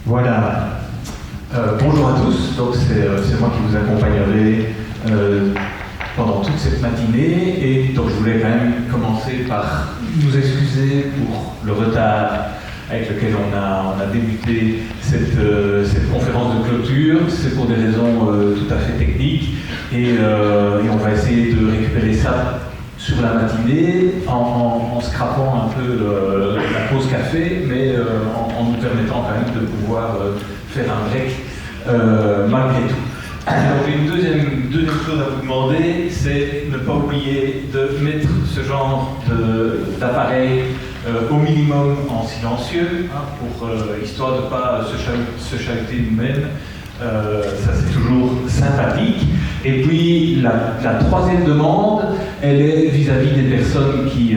Voilà. Bonjour à tous. Donc c'est moi qui vous accompagnerai pendant toute cette matinée. Et donc je voulais quand même commencer par nous excuser pour le retard avec lequel on a débuté cette conférence de clôture. C'est pour des raisons tout à fait techniques. Et on va essayer de récupérer ça sur la matinée en scrapant un peu la pause café, mais en nous permettant quand même de pouvoir faire un break malgré tout. Alors une deuxième chose à vous demander, c'est ne pas oublier de mettre ce genre d'appareil au minimum en silencieux, pour histoire de ne pas se chahuter nous-mêmes. Ça c'est toujours sympathique. Et puis la troisième demande, elle est vis-à-vis des personnes qui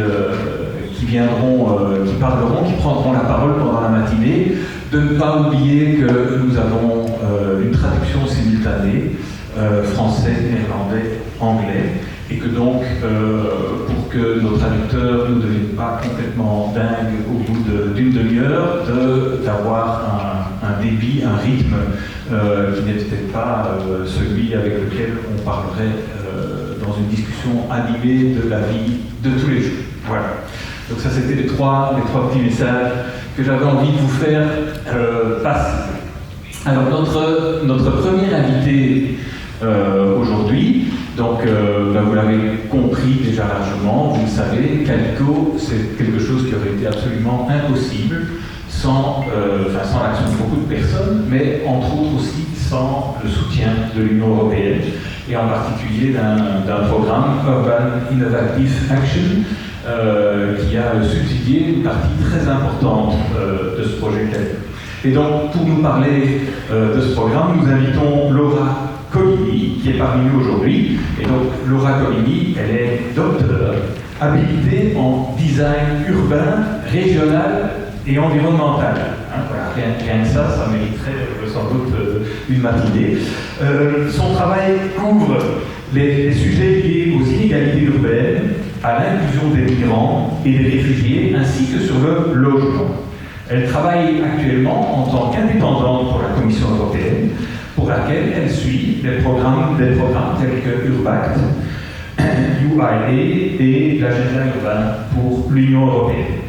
viendront, qui parleront, qui prendront la parole pendant la matinée, de ne pas oublier que nous avons une traduction simultanée, français, néerlandais, anglais, et que donc, pour que nos traducteurs ne deviennent pas complètement dingues au bout d'une demi-heure, d'avoir un débit, un rythme qui n'est peut-être pas celui avec lequel on parlerait dans une discussion animée de la vie de tous les jours. Voilà. Donc ça, c'était les trois petits messages que j'avais envie de vous faire passer. Alors notre premier invité aujourd'hui, donc vous l'avez compris déjà largement, vous le savez, Calico, c'est quelque chose qui aurait été absolument impossible sans l'action de beaucoup de personnes, mais entre autres aussi sans le soutien de l'Union européenne, et en particulier d'un programme Urban Innovative Action, qui a subsidié une partie très importante de ce projet Calico. Et donc, pour nous parler de ce programme, nous invitons Laura Colini, qui est parmi nous aujourd'hui. Et donc, Laura Colini, elle est docteure, habilitée en design urbain, régional et environnemental. Voilà, rien que ça mériterait sans doute une matinée. Son travail couvre les sujets liés aux inégalités urbaines, à l'inclusion des migrants et des réfugiés, ainsi que sur le logement. Elle travaille actuellement en tant qu'indépendante pour la Commission européenne, pour laquelle elle suit des programmes tels que Urbact, UIA et l'agenda urbain pour l'Union européenne.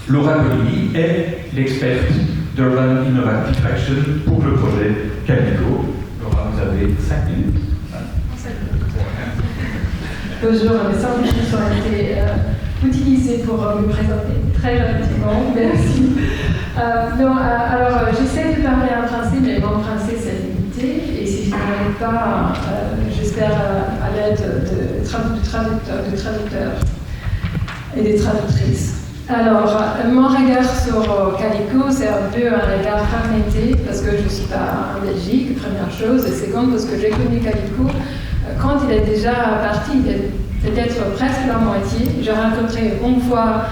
Laura Colini est l'experte d'Urban Innovative Action pour le projet Calico. Laura, vous avez 5 minutes. Bonjour, mes 5 minutes ont été utilisées pour me présenter très gentiment, merci. Alors, j'essaie de parler en français, mais mon français c'est limité, et si je n'arrive pas, j'espère à l'aide de traducteurs et des traductrices. Alors, mon regard sur Calico, c'est un peu un regard fragmenté, parce que je ne suis pas en Belgique, première chose, et seconde, parce que j'ai connu Calico quand il est déjà parti, peut-être presque la moitié. J'ai rencontré une fois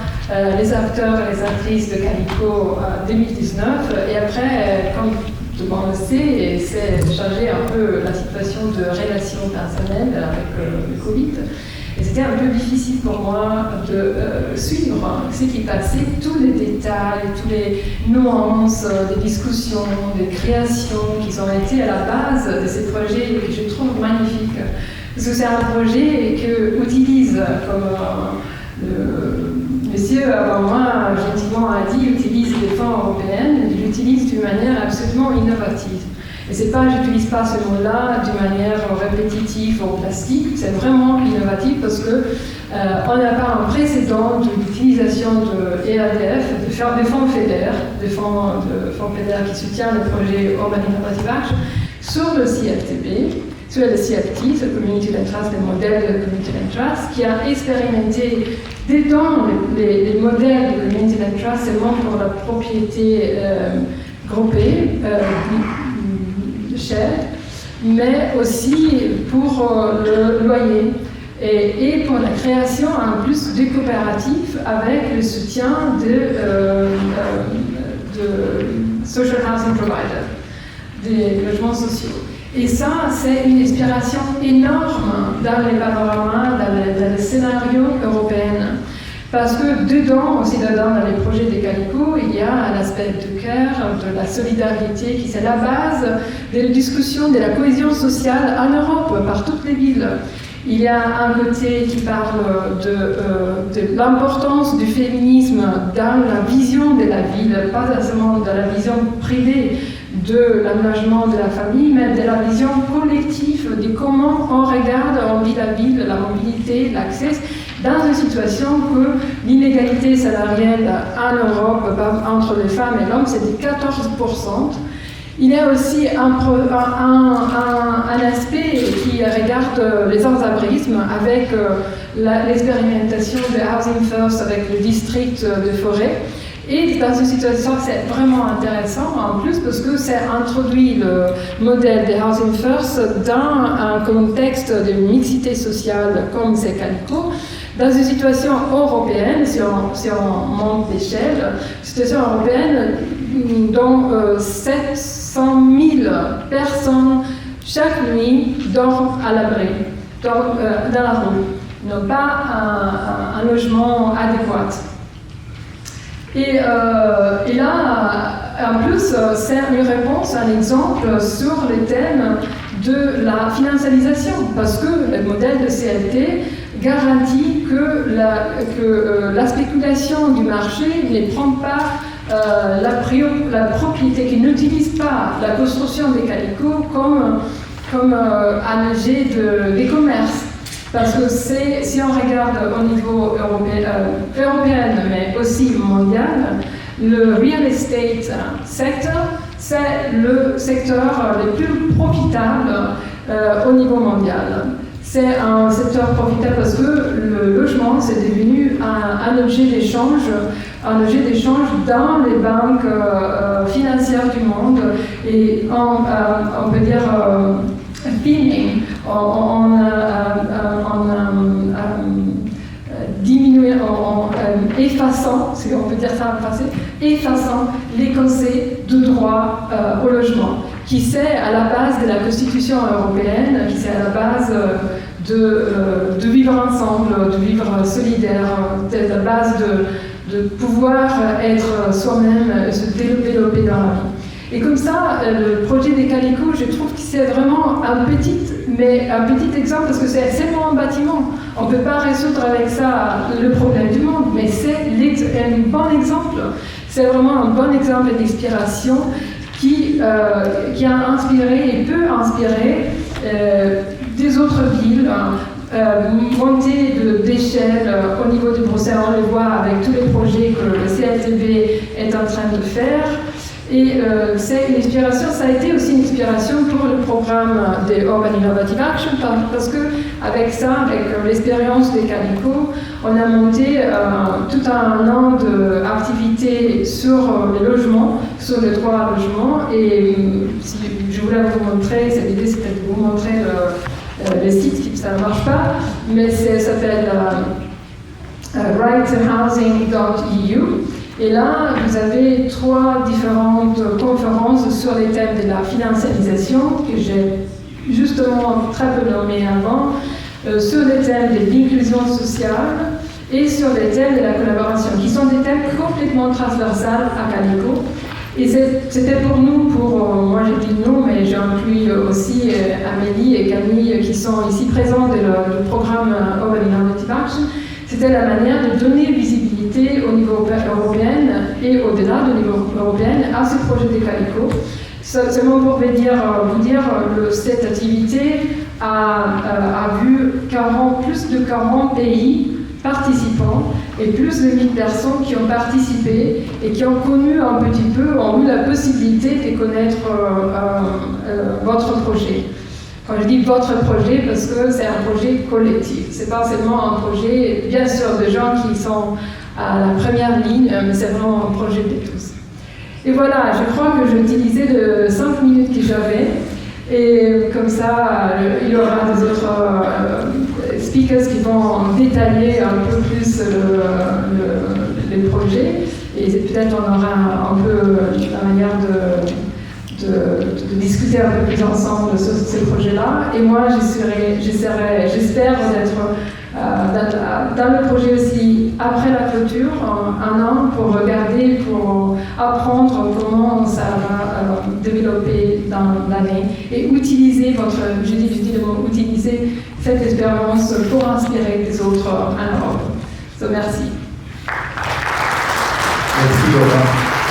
les acteurs et les actrices de Calico en 2019, et après, comme tout le monde le sait, c'est changé un peu la situation de relations personnelles avec le Covid. Et c'était un peu difficile pour moi de suivre ce qui passait, tous les détails, toutes les nuances des discussions, des créations qui ont été à la base de ces projets que je trouve magnifiques. Parce que c'est un projet que utilise, comme le monsieur avant moi gentiment a dit, utilise des fonds européennes, il l'utilise d'une manière absolument innovative. Et c'est pas, j'utilise pas ce mot-là d'une manière répétitive ou plastique, c'est vraiment innovatif parce que on n'a pas un précédent de l'utilisation de EADF, de fonds FEDER, de fonds FEDER qui soutiennent le projet Urban Innovative Action, sur le CFTP, sur le CFT, sur le Community Land Trust, le modèle de Community Land Trust, qui a expérimenté dedans les modèles de Community Land Trust seulement pour la propriété groupée, cher, mais aussi pour le loyer et pour la création en plus de coopératives avec le soutien de social housing providers, des logements sociaux. Et ça, c'est une inspiration énorme dans les panoramas, dans les scénarios européens. Parce que dedans, dans les projets des Calico, il y a un aspect de cœur, de la solidarité qui c'est la base des discussions de la cohésion sociale en Europe, par toutes les villes. Il y a un côté qui parle de l'importance du féminisme dans la vision de la ville, pas seulement de la vision privée de l'aménagement de la famille, mais de la vision collective de comment on regarde, on vit la ville, la mobilité, l'accès, dans une situation que l'inégalité salariale en Europe entre les femmes et l'homme, c'est de 14%. Il y a aussi un aspect qui regarde les sans-abrismes avec l'expérimentation de Housing First avec le district de Forêt. Et dans une situation, c'est vraiment intéressant en plus parce que ça introduit le modèle de Housing First dans un contexte de mixité sociale comme c'est Calico. Dans une situation européenne, si on monte d'échelle, situation européenne dont 700 000 personnes chaque nuit dorment à l'abri, dans la rue, n'ont pas un logement adéquat. Et là, en plus, c'est une réponse, un exemple sur le thème de la financiarisation, parce que le modèle de CLT garantit que la spéculation du marché ne prend pas la propriété, qui n'utilise pas la construction des calicots comme un objet des commerces. Parce que si on regarde au niveau européen, mais aussi mondial, le real estate sector, c'est le secteur le plus profitable au niveau mondial. C'est un secteur profitable parce que le logement, c'est devenu un objet d'échange dans les banques financières du monde. Et on peut dire pinning, effaçant, si on peut dire ça en français, effaçant les conseils de droit au logement, qui c'est à la base de la Constitution européenne, qui c'est à la base de vivre ensemble, de vivre solidaire, c'est la base de pouvoir être soi-même, se développer dans la vie. Et comme ça, le projet des calicots, je trouve que c'est vraiment un petit exemple, parce que c'est seulement un bâtiment. On ne peut pas résoudre avec ça le problème du monde, mais c'est un bon exemple. C'est vraiment un bon exemple d'inspiration qui a inspiré et peut inspirer des autres villes, montée d'échelle au niveau de Bruxelles. On le voit avec tous les projets que le CLTB est en train de faire. Et c'est une inspiration, ça a été aussi une inspiration pour le programme de Urban Innovative Action, parce que avec ça, avec l'expérience des calicots, on a monté tout un an d'activités sur les logements, sur le droit à logement. Et si je voulais vous montrer, cette idée c'était de vous montrer le site, ça ne marche pas, mais ça s'appelle righttohousing.eu. Et là, vous avez 3 différentes conférences sur les thèmes de la financiarisation, que j'ai justement très peu nommé avant, sur les thèmes de l'inclusion sociale et sur les thèmes de la collaboration, qui sont des thèmes complètement transversales à Calico. Et c'était pour nous, moi j'ai dit nous, mais j'ai inclus aussi Amélie et Camille qui sont ici présents dans le programme Urban Innovative Action. C'était la manière de donner visibilité au niveau européen et au-delà du niveau européen à ce projet des calicots. Seulement pour vous dire, cette activité a vu plus de 40 pays participants et plus de 1000 personnes qui ont participé et qui ont connu un petit peu, ont eu la possibilité de connaître votre projet. Quand je dis votre projet, parce que c'est un projet collectif. C'est pas seulement un projet, bien sûr, de gens qui sont à la première ligne, mais c'est vraiment un projet de tous. Et voilà, je crois que j'ai utilisé les 5 minutes que j'avais. Et comme ça, il y aura des autres speakers qui vont détailler un peu plus les projets. Et peut-être on aura un peu la manière de discuter un peu plus ensemble sur ces projets-là. Et moi, j'espère d'être dans le projet aussi après la clôture, un an, pour regarder, pour apprendre comment ça va développer dans l'année et utiliser je dis le mot, utiliser cette expérience pour inspirer les autres en Europe. So, merci. Merci Laura.